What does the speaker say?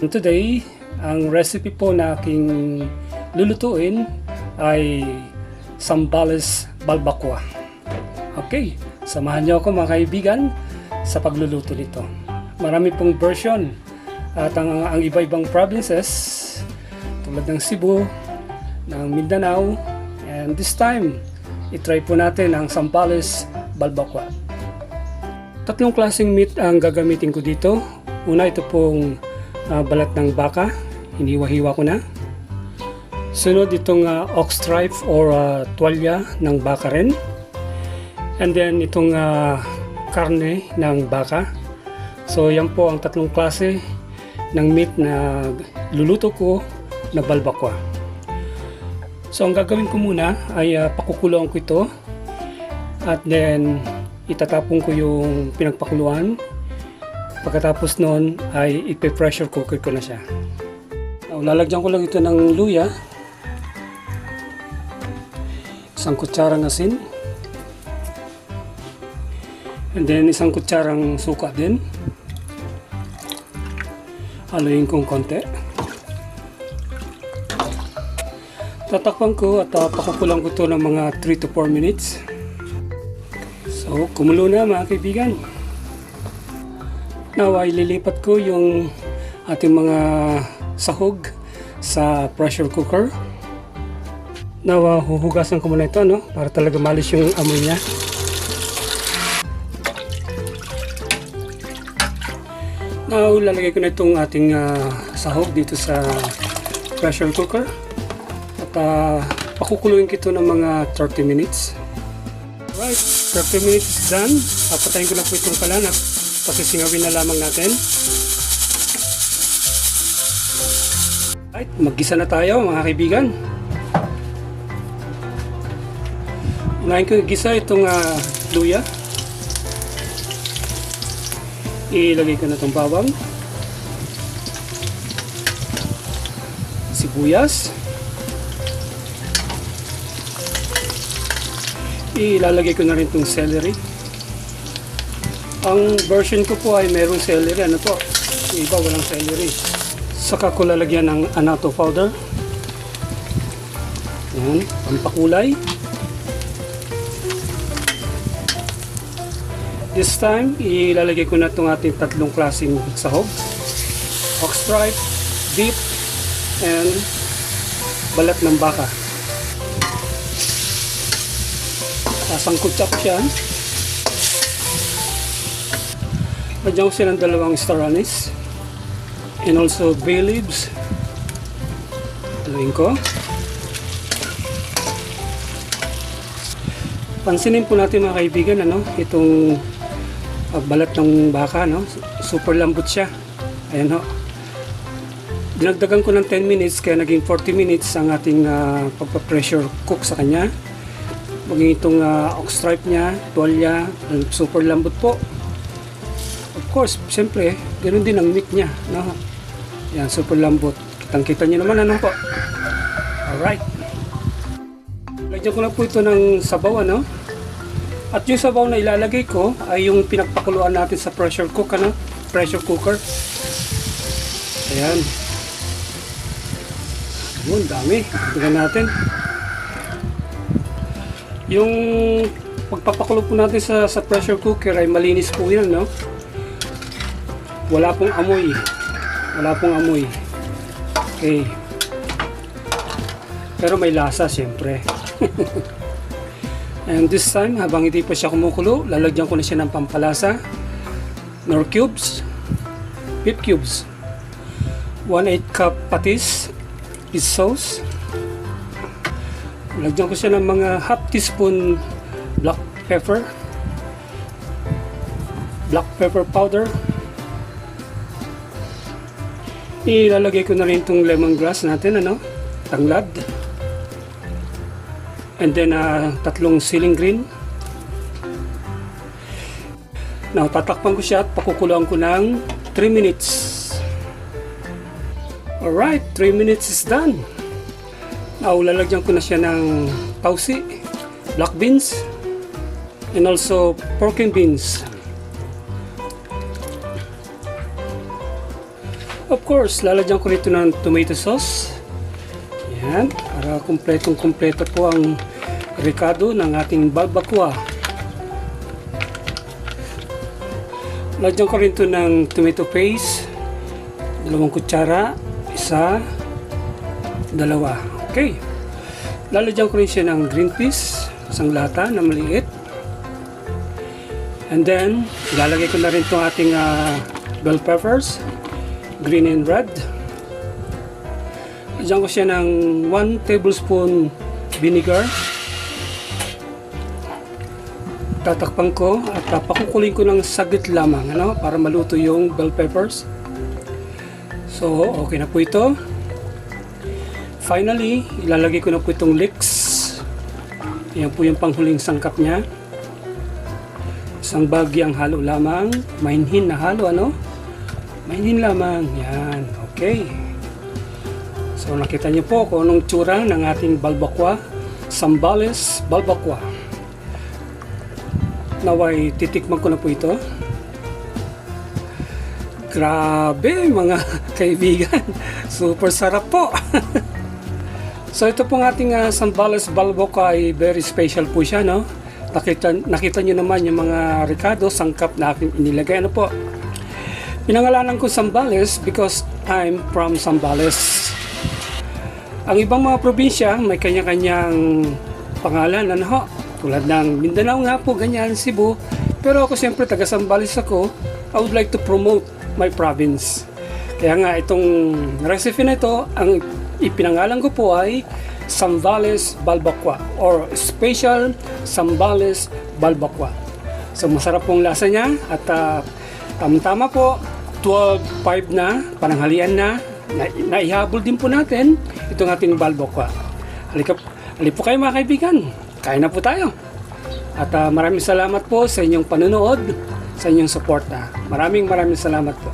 Today, ang recipe po na aking lulutuin ay sambales balbakwa. Okay, samahan niyo ako mga kaibigan sa pagluluto nito. Marami pong version at ang iba-ibang provinces tulad ng Cebu, ng Mindanao, and this time, itry po natin ang sambales balbakwa. Tatlong klaseng meat ang gagamitin ko dito. Una, ito pong balat ng baka, hiniwa-hiwa ko na. Sunod, itong ox tripe or tuwalya ng baka rin. And then itong karne ng baka. So yan po ang tatlong klase ng meat na luluto ko na balbakwa. So ang gagawin ko muna ay pakukuluan ko ito at then itatapon ko yung pinagpakuluan. Pagkatapos noon ay ipe-pressure cooker ko na siya. Lalagyan ko lang ito ng luya, isang kutsarang asin, and then isang kutsarang suka din. Haluin kong konti. Tatakpan ko at pakukulang ko ito ng mga 3 to 4 minutes. So kumulo na mga kaibigan. Now ay lilipat ko yung ating mga sahog sa pressure cooker. Now huhugasan ko muna ito para talaga malis yung amoy niya. Now lalagay ko na itong ating sahog dito sa pressure cooker at pakukuluin ko ito ng mga 30 minutes. Alright, 30 minutes is done. Papatayin ko na po itong kalan at pasisingawin na lamang natin. Alright, maggisa na tayo mga kaibigan. Unahin ko gisa itong luya. Ilagay ko na itong bawang, sibuyas, ilalagay ko na rin itong celery. Ang version ko po ay merong celery. Yung iba walang celery. Saka ko lalagyan ng annatto powder. Yan, pampakulay. This time, ilalagay ko na itong ating tatlong klaseng sahog. Ox tripe, beef, and balat ng baka. Sasangkutsa ko siya. Lagyan ko siya ng 2 star anise and also bay leaves. Haluin ko. Pansinin po natin mga kaibigan itong balat ng baka super lambot siya. Ayan dinagdagan ko ng 10 minutes kaya naging 40 minutes ang ating pagpa-pressure cook sa kanya. Maging itong ox tripe niya, tuwalya, super lambot po. Of course, siyempre, ganoon din ang meat niya, Yan, super lambot. Kitang-kita niyo naman, po. Alright. Lagyan ko na po ito ng sabaw, At yung sabaw na ilalagay ko ay yung pinagpakuluan natin sa pressure cook, Pressure cooker. Ayan. Yun, dami. Tignan natin. Yung pagpapakulo po natin sa pressure cooker ay malinis po yan, Wala pong amoy. Wala pong amoy. Okay. Pero may lasa siyempre. And this time, habang hindi pa siya kumukulo, lalagyan ko na siya ng pampalasa. Nor cubes. Beef cubes. 1/8 cup patis. Fish sauce. Lalagyan ko siya ng mga half teaspoon black pepper. Black pepper powder. Ilalagay ko na rin itong lemongrass natin, tanglad. And then 3 ceiling green. Now tatakpan ko siya at pakukuluan ko ng 3 minutes. Alright, 3 minutes is done. Now lalagyan ko na siya ng tausi, black beans, and also pork and beans. Of course, lalagyan ko rito ng tomato sauce. Yan, para kumpletong-kumpleto po ang ricado ng ating balbacoa. Lalagyan ko rito ng tomato paste. 2 kutsara, 1, 2. Okay. Lalagyan ko rin siya ng green peas, 1 lata na maliit. And then, lalagay ko na rin itong ating bell peppers, green and red. Lalagyan ko siya ng 1 tablespoon vinegar. Tatakpan ko at pakukulin ko ng saglit lamang para maluto yung bell peppers. So, okay na po ito. Finally, ilalagay ko na po itong leeks. Yan po yung panghuling sangkap niya. 1 bagyang halo lamang. Mainhin na halo, Mainhin lamang. Yan, okay. So, nakita niyo po kung anong tsura ng ating balbacoa. Sambales balbacoa. Naway, titikman ko na po ito. Grabe mga kaibigan. Super sarap po. So ito pong ating Sambales balbacoa ay very special po siya, Nakita nyo naman yung mga ricado, sangkap na aking inilagay. Po? Pinangalanan ko Sambales because I'm from Sambales. Ang ibang mga probinsya may kanya-kanyang pangalan, tulad ng Mindanao nga po, ganyan, Cebu. Pero ako siyempre taga Sambales ako. I would like to promote my province. Kaya nga itong recipe na ito, ang ipinangalan ko po ay Sambales balbacoa or Special Sambales balbacoa. So masarap pong lasa niya at tama-tama po, 12:05 na, pananghalian na, naihabol din po natin itong ating balbacoa. Halika po kayo mga kaibigan. Kain na po tayo. At maraming salamat po sa inyong panonood, sa inyong suporta. Maraming salamat po.